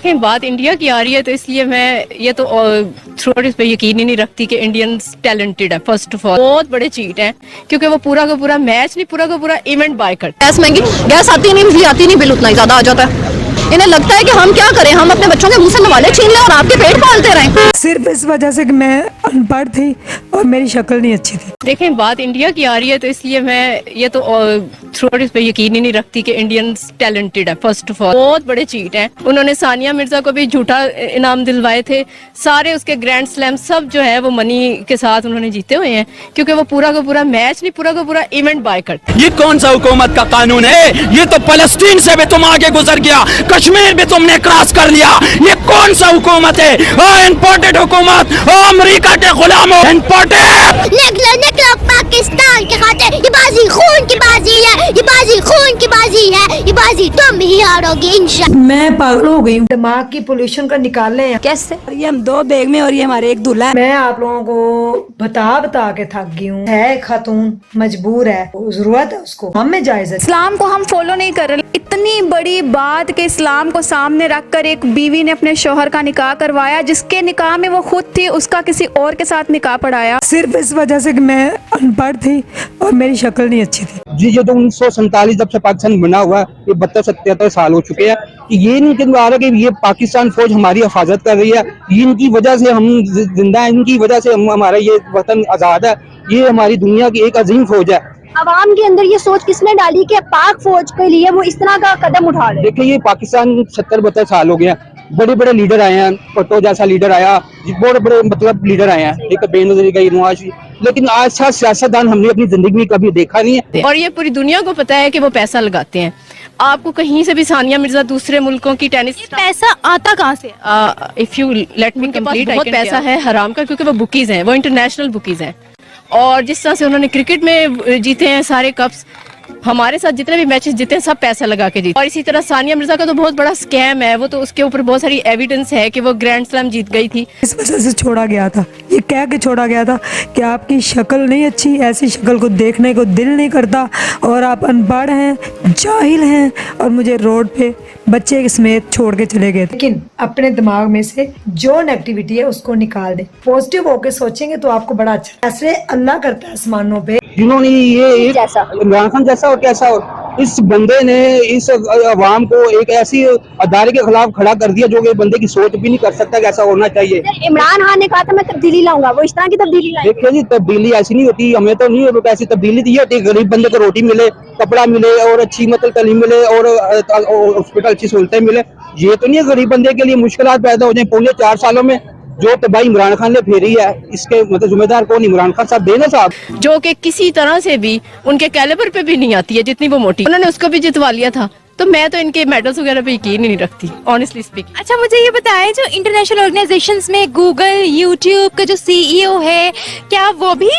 देखें बात इंडिया की आ रही है तो इसलिए मैं ये तो थ्रू इस पे यकीन ही नहीं रखती कि इंडियंस टैलेंटेड है। फर्स्ट ऑफ ऑल बहुत बड़े चीट हैं क्योंकि वो पूरा का पूरा मैच नहीं, पूरा का पूरा इवेंट बाय करते हैं। गैस महंगी, गैस आती नहीं, बिजली आती नहीं, बिल उतना ही ज्यादा आ जाता है। इन्हें लगता है कि हम क्या करें, हम अपने बच्चों के मुंह से नवाले छीन लें और आपके पेट पालते रहें। सिर्फ इस वजह से कि मैं अनपढ़ थी और मेरी शक्ल नहीं अच्छी थी। देखें बात इंडिया की आ रही है तो इसलिए मैं ये तो थ्रू इस पे यकीन ही नहीं रखती कि इंडियंस टैलेंटेड है। फर्स्ट ऑफ ऑल बहुत बड़े चीट हैं। उन्होंने सानिया मिर्जा को भी झूठा इनाम दिलवाए थे। सारे उसके ग्रैंड स्लैम सब जो है वो मनी के साथ उन्होंने जीते हुए हैं क्योंकि वो पूरा का पूरा मैच नहीं, पूरा का पूरा इवेंट बाय करते हैं। ये कौन सा हुकूमत का कानून है? ये तो फलस्तीन से भी तुम आगे गुजर गया, कश्मीर भी तुमने क्रॉस कर लिया। ये कौन सा हुकूमत है? इम्पोर्टेड हुकूमत, अमेरिका के गुलामों, इम्पोर्टेड। निकलो पाकिस्तान के खातिर, ये बाजी खून की बाजी है, ये बाजी खून की बाजी है, ये बाजी तुम ही हारोगे इंशाल्लाह। मैं पागल हो गई हूँ। दिमाग की पोल्यूशन का निकाले हैं। कैसे? ये हम 2 बैग में और ये हमारे एक दूल्हा है। मैं आप लोगों को बता के थक गई हूँ। है खातून मजबूर है, जरूरत है उसको, हमें जायज है। इस्लाम को हम फॉलो नहीं कर रहे। इतनी बड़ी बात के इस्लाम को सामने रखकर एक बीवी ने अपने शोहर का निकाह करवाया, जिसके निकाह में वो खुद थी, उसका किसी और के साथ निकाह पढ़ाया। सिर्फ इस वजह से कि मैं अनपढ़ थी और मेरी शक्ल नहीं अच्छी थी। जी ये तो 1947 जब से पाकिस्तान बना हुआ है, ये 72-73 साल हो चुके हैं। ये नहीं कह रहा कि ये पाकिस्तान फौज हमारी हिफाजत कर रही है, इनकी वजह से हम जिंदा हैं, इनकी वजह से हम हमारा ये वतन आज़ाद है। ये हमारी दुनिया की एक अजीम फौज है। अवाम के अंदर ये सोच किसने डाली कि पाक फौज के लिए वो इस तरह का कदम उठा ले? देखिए ये पाकिस्तान 70-72 साल हो गया, बड़े बड़े लीडर आए हैं, भुट्टो जैसा लीडर आया, बड़े बड़े मतलब लीडर आए हैं, एक बेनज़ीर का नवाज, लेकिन आज सियासतदान हमने अपनी जिंदगी में कभी देखा नहीं है। और ये पूरी दुनिया को पता है कि वो पैसा लगाते हैं। आपको कहीं से भी सानिया मिर्जा दूसरे मुल्कों की टेनिस, पैसा आता कहाँ से? If you let me complete, बहुत पैसा है हराम का क्योंकि वो बुकीज हैं, वो इंटरनेशनल बुकीज हैं। और जिस तरह से उन्होंने क्रिकेट में जीते हैं सारे कप्स, हमारे साथ जितने भी मैचेस जीते हैं सब पैसा लगा के जीते। और इसी तरह सानिया मिर्जा का तो बहुत बड़ा स्कैम है, वो तो उसके ऊपर बहुत सारी एविडेंस है कि वो ग्रैंड स्लैम जीत गई थी। इस वजह से छोड़ा गया था, ये कह के छोड़ा गया था कि आपकी शक्ल नहीं अच्छी, ऐसी शक्ल को देखने को दिल नहीं करता और आप अनपढ़ हैं, जाहिल हैं और मुझे रोड पे बच्चे के समेत छोड़ के चले गए। लेकिन अपने दिमाग में से जो नेगेटिविटी है उसको निकाल दे, पॉजिटिव होके सोचेंगे तो आपको बड़ा अच्छा। ऐसे अल्लाह करता है आसमानों पे। जिन्होंने ये इमरान खान जैसा और कैसा हो, इस बंदे ने इस अवाम को एक ऐसी अदारे के खिलाफ खड़ा कर दिया जो कि बंदे की सोच भी नहीं कर सकता कि ऐसा होना चाहिए। इमरान खान ने कहा था मैं तब्दीली लाऊंगा, वो इस तरह की तब्दीली लाई। देखिए जी तब्दीली ऐसी नहीं होती, हमें तो नहीं होती ऐसी तब्दीली। ये होती है गरीब बंदे को रोटी मिले, कपड़ा मिले और अच्छी मतलब तालीम मिले और हॉस्पिटल अच्छी सहूलतें मिले। ये तो नहीं है गरीब बंदे के लिए मुश्किलात पैदा हो जाए। पौने 4 सालों में जो तबाही इमरान खान ने फेरी है, इसके मतलब जिम्मेदार कौन? इमरान खान साहब देना साहब, जो कि किसी तरह से भी उनके कैलिबर पे भी नहीं आती है जितनी वो मोटी। उन्होंने उसको भी जितवा लिया था। तो मैं तो इनके मेडल्स वगैरह पे यकीन ही नहीं रखती, ऑनेस्टली स्पीकिंग। अच्छा मुझे ये बताएं, जो इंटरनेशनल ऑर्गेनाइजेशंस में गूगल, यूट्यूब का जो सीईओ है, क्या वो भी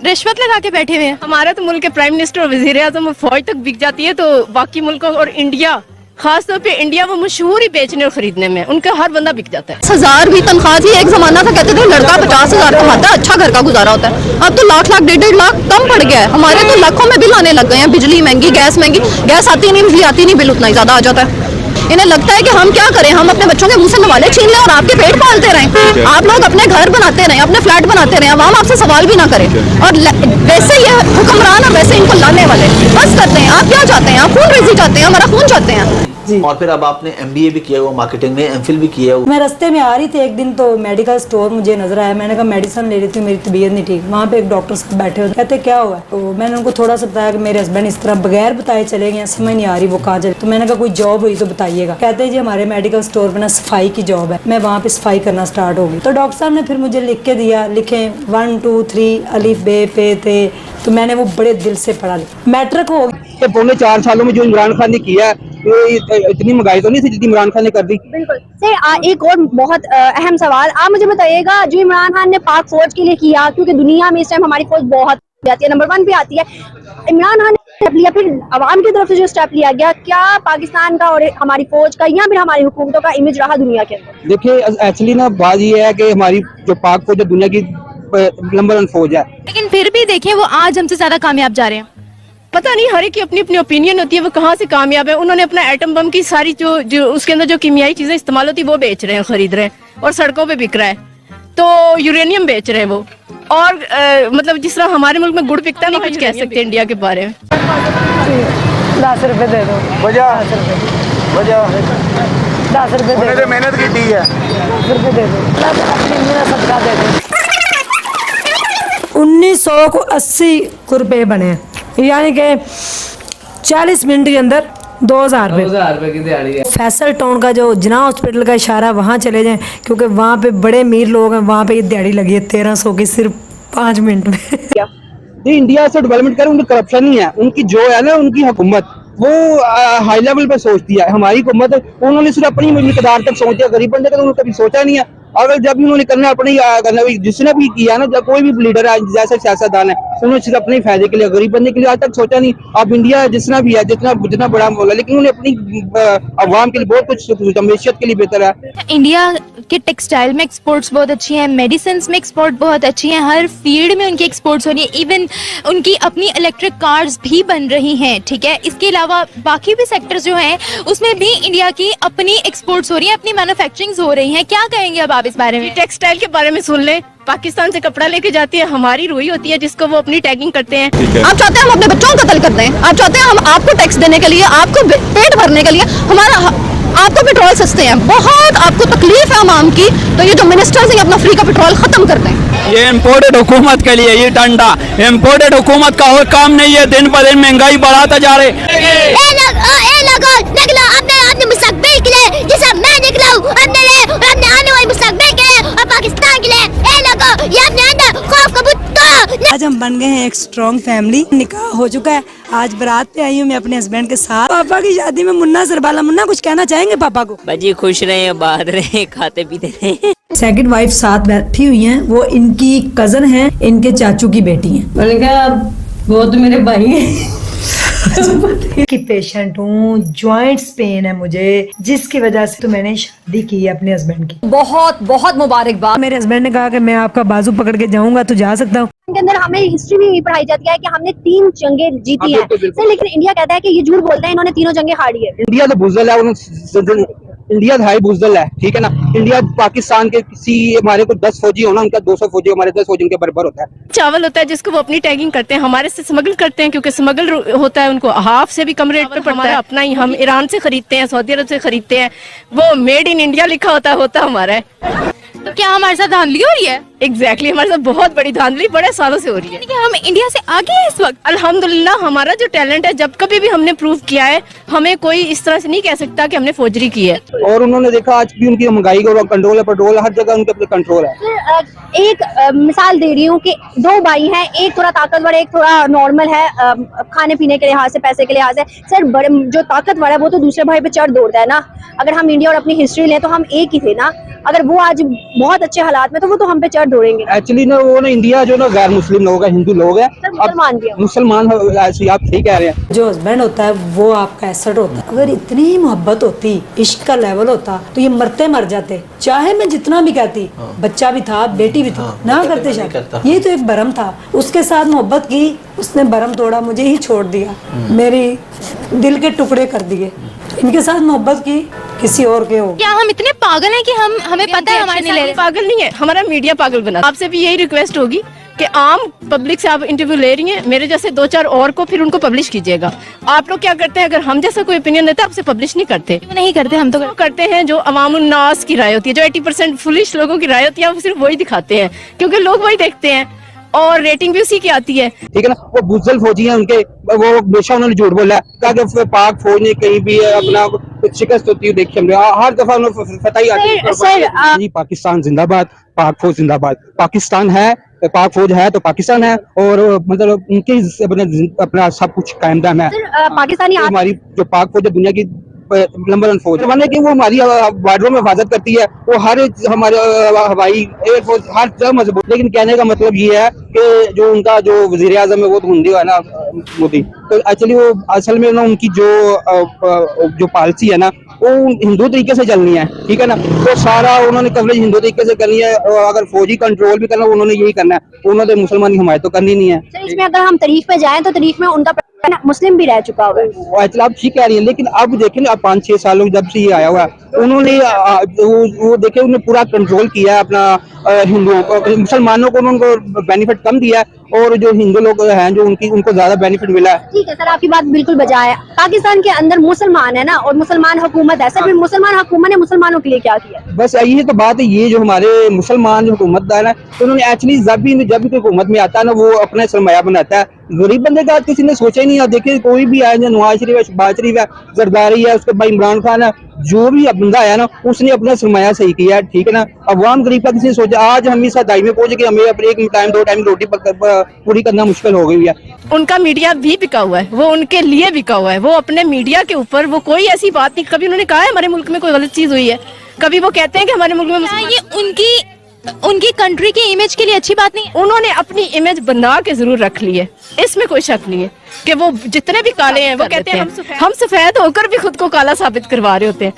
रिश्वत लगा के बैठे हुए हैं? हमारा तो मुल्क के प्राइम मिनिस्टर और वजीर आज़म फौज तक बिक जाती है, तो बाकी मुल्कों और इंडिया, खासतौर पे इंडिया, वो मशहूर ही बेचने और खरीदने में, उनका हर बंदा बिक जाता है। 10,000 भी तनख्वाह थी, एक जमाना था कहते थे लड़का 50,000 कमाता है, अच्छा घर का गुजारा होता है। अब तो लाख 1.5 कम पड़ गया है। हमारे तो लाखों में बिल आने लग गए हैं। बिजली महंगी, गैस महंगी, गैस आती नहीं, बिजली आती नहीं, बिल उतना ही ज्यादा आ जाता है। इन्हें लगता है कि हम क्या करें, हम अपने बच्चों के मुंह से नवाले छीन लें और आपके पेट पालते रहें। आप लोग अपने घर बनाते रहें, अपने फ्लैट बनाते रहें, अवाम आपसे सवाल भी ना करे। और वैसे ये हुक्मरान और वैसे इनको लाने वाले बस करते हैं। आप क्या चाहते हैं? आप खून रेजी चाहते हैं, हमारा खून चाहते हैं। और फिर अब आपने MBA भी किया हुआ, मार्केटिंग में एमफिल भी किया हुआ। मैं रास्ते में आ रही थी एक दिन, तो मेडिकल स्टोर मुझे नजर आया। मैंने कहा मेडिसिन ले रही थी, मेरी तबीयत नहीं ठीक। वहाँ पे एक डॉक्टर साहब बैठे हुए, कहते क्या हुआ? तो मैंने उनको थोड़ा सा बताया कि मेरे हस्बैंड इस तरह बगैर बताए चले गए, समझ नहीं आ रही वो कहाँ चले। तो मैंने कहा कोई जॉब हुई तो बताइएगा। कहते जी हमारे मेडिकल स्टोर पे ना सफाई की जॉब है। मैं वहाँ पे सफाई करना स्टार्ट हो गई। तो डॉक्टर साहब ने फिर मुझे लिख के दिया, लिखे 1 2 3 अलिफ बे पे ते। तो मैंने वो बड़े दिल से पढ़ा लिया, मैट्रिक हो गई। तो पौने 4 सालों में जो इमरान खान ने किया, इतनी महंगाई तो नहीं थी जितनी इमरान खान ने कर दी। बिल्कुल सर। एक और बहुत अहम सवाल आप मुझे बताइएगा, जो इमरान खान ने पाक फौज के लिए किया, क्योंकि दुनिया में इस टाइम हमारी फौज बहुत आती है, नंबर 1 पे आती है। इमरान खान ने स्टेप लिया, फिर अवाम की तरफ से जो स्टेप लिया गया, क्या पाकिस्तान का और हमारी फौज का या फिर हमारी हुकूमतों का इमेज रहा दुनिया के अंदर? देखिए एक्चुअली ना बात ये है कि हमारी जो पाक फौज दुनिया की नंबर 1 फौज है, लेकिन फिर भी देखें वो आज हमसे ज्यादा कामयाब जा रहे हैं। पता नहीं, हर एक की अपनी अपनी ओपिनियन होती है, वो कहाँ से कामयाब है। उन्होंने अपना एटम बम की सारी जो उसके अंदर जो कीमियाई चीजें इस्तेमाल होती है वो बेच रहे हैं, खरीद रहे हैं और सड़कों पे बिक रहा है। तो यूरेनियम बेच रहे हैं वो, और मतलब जिस तरह हमारे मुल्क में गुड़ बिकता है, नहीं कुछ कह सकते इंडिया के बारे में। 10 रुपए दे दो, वजह 10 रुपए ਉਹਨੇ दे ਤੇ दो, ਮਿਹਨਤ ਕੀਤੀ ਹੈ 10 रुपए दे दो, अपनी मेरा सदका दे दो। 1900 को 80 रुपए बने, यानी कि 40 मिनट के अंदर 2000 रुपए की दिहाड़ी है। फैसल टाउन का जो जिना हॉस्पिटल का इशारा, वहाँ चले जाएं, क्योंकि वहाँ पे बड़े अमीर लोग हैं, वहाँ पे ये दिहाड़ी लगी है 1300 की सिर्फ 5 मिनट में। ये इंडिया से डेवलपमेंट करे, उनकी करप्शन नहीं है, उनकी जो है ना उनकी हुकूमत वो हाई लेवल पे सोचती है। हमारी हुकूमत उन्होंने सिर्फ अपनी मिकदार तक सोचा, गरीब बंदे का तो उन्होंने कभी सोचा नहीं है। अगर जब भी उन्होंने करना अपनी करना, जिसने भी किया ना, जब कोई भी लीडर है जैसे सियासतदान है, उन्होंने सिर्फ अपने फायदे के लिए, गरीब बंदे के लिए आज तक सोचा नहीं। अब इंडिया जितना भी है, जितना बड़ा माहौल है, लेकिन उन्होंने अपनी अवाम के लिए बहुत कुछ सोचा, मैशियत के लिए बेहतर है। इंडिया के टेक्सटाइल में एक्सपोर्ट्स बहुत अच्छी हैं, मेडिसिन में एक्सपोर्ट बहुत अच्छी हैं, हर फील्ड में उनकी एक्सपोर्ट्स हो रही है। इवन उनकी अपनी इलेक्ट्रिक कार्स भी बन रही हैं, ठीक है। इसके अलावा बाकी भी सेक्टर्स जो हैं उसमें भी इंडिया की अपनी एक्सपोर्ट्स हो रही हैं, अपनी मैन्युफैक्चरिंग हो रही हैं। क्या कहेंगे अब आप इस बारे में? टेक्सटाइल के बारे में सुन लें, पाकिस्तान से कपड़ा लेके जाती है, हमारी रुई होती है जिसको वो अपनी टैगिंग करते हैं। आप चाहते हैं हम अपने बच्चों को कत्ल कर दें? आप चाहते हैं हम आपको टैक्स देने के लिए, आपको पेट भरने के लिए आपको पेट्रोल सस्ते हैं, बहुत आपको तकलीफ है आवाम की, तो ये जो मिनिस्टर्स हैं अपना फ्री का पेट्रोल खत्म कर दें। ये इम्पोर्टेड हुकूमत के लिए ये डंडा, इम्पोर्टेड हुकूमत का और काम नहीं है, दिन ब दिन महंगाई बढ़ाता जा रहे। अपने मुस्तकबिल के लिए, जैसा मैं निकला हूँ अपने आने वाले मुस्तकबिल के लिए और पाकिस्तान के लिए, ये अपने अंदर खौफ का बुत्ता। आज हम बन गए हैं एक स्ट्रॉन्ग फैमिली, निकाह हो चुका है, आज बारात पे आई हूँ मैं अपने हस्बैंड के साथ। पापा की शादी में मुन्ना सरबाला, मुन्ना कुछ कहना चाहेंगे पापा को? बाजी खुश रहे, बाहर रहे, खाते पीते रहे। सेकंड वाइफ साथ बैठी हुई हैं, वो इनकी कजन है, इनके चाचू की बेटी है। मैंने कहा वो तो मेरे भाई हैं। की पेशेंट हूँ, जॉइंट्स पेन है मुझे, जिसकी वजह से तो मैंने शादी की है अपने हस्बैंड की। बहुत बहुत मुबारकबाद। मेरे हस्बैंड ने कहा कि मैं आपका बाजू पकड़ के जाऊंगा तो जा सकता हूँ। के अंदर हमें हिस्ट्री में पढ़ाई जाती है कि हमने 3 जंगें जीती हैं सर, लेकिन इंडिया कहता है कि ये झूठ बोलते हैं, इन्होंने 3 जंगें हारी है। इंडिया तो बुजदल है, इंडिया हाई बुजदल है, ठीक है ना। इंडिया पाकिस्तान के किसी हमारे को 10 फौजी होना, उनका 200 फौजी, हमारे 10 फौजी उनके बराबर होता है। चावल होता है जिसको वो अपनी टैगिंग करते हैं, हमारे से स्मगल करते हैं, क्योंकि स्मगल होता है उनको हाफ से भी कम रेट पे पड़ता है। अपना ही हम ईरान से खरीदते हैं, सऊदी अरब से खरीदते हैं, वो मेड इन इंडिया लिखा होता हमारा है। तो क्या हमारे साथ धांधली हो रही है? एग्जैक्टली हमारे साथ बहुत बड़ी धांधली बड़े सालों से हो रही है। कि हम इंडिया से आगे हैं इस वक्त। अल्हम्दुलिल्लाह हमारा जो टैलेंट है, जब कभी भी हमने प्रूव किया है, हमें कोई इस तरह से नहीं कह सकता कि हमने फौजरी की है। और उन्होंने देखा आज भी उनकी महंगाई का कंट्रोल है, पेट्रोल हर जगह उनके ऊपर कंट्रोल है। सर एक मिसाल दे रही हूँ कि 2 भाई हैं, एक थोड़ा ताकतवर है, एक थोड़ा नॉर्मल है, खाने पीने के लिहाज से, पैसे के लिहाज से। सर बड़े जो ताकतवर है वो तो दूसरे भाई पे चढ़ दौड़ता है ना। अगर हम इंडिया और अपनी हिस्ट्री लें तो हम एक ही थे ना। अगर वो आज बहुत अच्छे हालात में तो वो तो हम पे चढ़ दौड़ेंगे। एक्चुअली ना वो ना इंडिया जो ना गैर मुस्लिम लोग हैं, हिंदू लोग हैं, मुसलमान भी हैं। मुसलमान ऐसे आप ठीक कह रहे हैं। जो हस्बैंड होता है वो आपका एसेट होता है। अगर इतनी ही मोहब्बत होती, इश्क का लेवल होता, तो ये मरते मर जाते। चाहे मैं जितना भी कहती, बच्चा भी था, बेटी भी थी, ना करते शायद। ये तो एक भरम था, उसके साथ मोहब्बत की, उसने भरम तोड़ा, मुझे ही छोड़ दिया, मेरी दिल के टुकड़े कर दिए। इनके साथ मोहब्बत की किसी और के हो। क्या हम इतने पागल हैं कि हमें पता है हमारे साथ? पागल नहीं है, हमारा मीडिया पागल बना। आपसे भी यही रिक्वेस्ट होगी कि आम पब्लिक से आप इंटरव्यू ले रही हैं, मेरे जैसे 2-4 और को फिर उनको पब्लिश कीजिएगा। आप लोग क्या करते हैं, अगर हम जैसा कोई ओपिनियन देता है आपसे पब्लिश नहीं करते। नहीं करते, हम तो करते हैं जो अवामुन्नास की राय होती है, जो 80% फुलिश लोगों की राय होती है, वो सिर्फ वही दिखाते हैं, क्योंकि लोग वही देखते हैं और रेटिंग भी उसी की आती है। ठीक है ना। वो बुजदल फौजी हैं, उनके वो हमेशा उन्होंने झूठ बोला है, कहा कि पाक फौज ने कहीं भी अपना शिकस्त होती है देखी हमने, हर दफा उन्होंने फतह ही आती है। जी पाकिस्तान जिंदाबाद, पाक फौज जिंदाबाद। पाकिस्तान है, पाक फौज है तो पाकिस्तान है, और मतलब उनके अपना सब कुछ कायम दाम है। पाकिस्तानी हमारी जो पाक फौज है दुनिया की नंबर 1 फौज, माने कि वो हमारी बॉर्डरों में हिफाजत करती है, वो हर हमारे हवाई एयरफोर्स हर जगह मजबूत। लेकिन कहने का मतलब ये है कि जो उनका जो वजीर आजम है वो तो हिंदी है ना, मोदी, तो एक्चुअली वो असल में ना उनकी जो पॉलिसी है ना वो हिंदू तरीके से चलनी है, ठीक है ना। तो सारा उन्होंने कवरेज हिंदू तरीके से करनी है, और अगर फौजी कंट्रोल भी करना उन्होंने यही करना है, उन्होंने मुसलमान की हिमायत तो करनी नहीं है। सर इसमें अगर हम तारीख पे जाएं तो तारीख में उनका मुस्लिम भी रह चुका हुआ है। एक्चुअली आप ठीक कह रही हैं, लेकिन अब देखें ना, 5-6 सालों जब से ये आया हुआ है, उन्होंने वो देखे उन्होंने पूरा कंट्रोल किया है अपना हिंदुओं को, मुसलमानों को उनको बेनिफिट कम दिया है, और जो हिंदू लोग हैं जो उनको ज्यादा बेनिफिट मिला है। ठीक है सर, आपकी बात बिल्कुल बजा है। पाकिस्तान के अंदर मुसलमान है ना, और मुसलमान हुकूमत है, सिर्फ मुसलमान हुकूमत ने मुसलमानों के लिए क्या किया? बस यही तो बात है, ये जो हमारे मुसलमान जो हुकूमतदार है, तो उन्होंने एक्चुअली जब भी कोई हुकूमत में आता है ना, वो अपना सरमाया बनाता है। गरीब बंदे का किसी ने सोचा ही नहीं है। देखिए कोई भी आया, नवाज शरीफ है, शहबाज शरीफ है, जरदारी है, उसके बाद इमरान खान है, जो भी बंदा आया ना, उसने अपना सरमाया सही किया है, ठीक है ना। अवाम गरीब का किसी ने सोचा? आज हम इस सदाई में पहुंचे कि हमें अपने 1 टाइम 2 टाइम रोटी पूरी करना मुश्किल हो गई है। उनका मीडिया भी बिका हुआ है, वो उनके लिए बिका हुआ है। वो अपने मीडिया के ऊपर वो कोई ऐसी बात नहीं, कभी उन्होंने कहा है हमारे मुल्क में कोई गलत चीज हुई है? कभी वो कहते हैं कि हमारे मुल्क में क्या ये उनकी कंट्री की इमेज के लिए अच्छी बात नहीं है? उन्होंने अपनी इमेज बना के जरूर रख ली है, इसमें कोई शक नहीं है कि वो जितने भी काले हैं वो कहते हैं हम सफेद होकर भी खुद को काला साबित करवा रहे होते हैं।